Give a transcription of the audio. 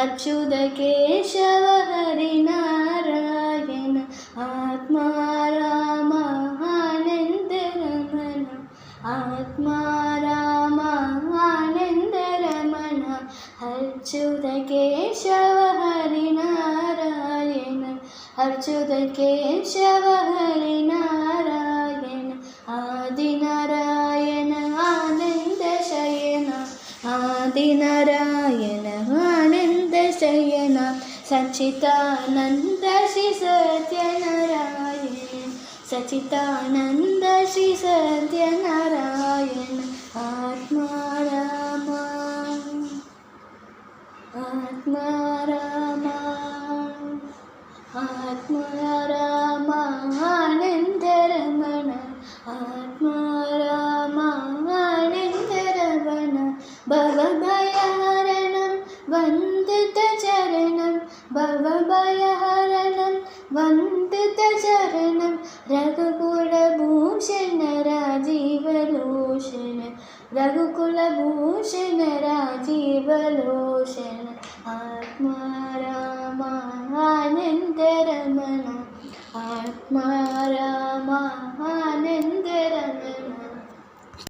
अच्युत केशव हरिनारायण आत्मा राम आनंद रमण आत्मा राम आनंद रमण अच्युत केशव हरिनारायण अच्युत केशव हरिनारायण आदिनारायण आनंद शयन आदिनारायण आनंद शयन सच्चिदानंद श्री सत्यनारायण सच्चिदानंद श्री सत्यनारायण आत्मा राम आत्मा राम आत्मा राम आनंद रमण आत्मा राम आनंद रमण भवभयहरणं वन्दितचरणं भवभयहरणं वन्दितचरणं रघुकुलभूषण राजीवलोचन रघुकुलभूषण राजीवलोचन आत्मा राम आनंद रमण आत्मा राम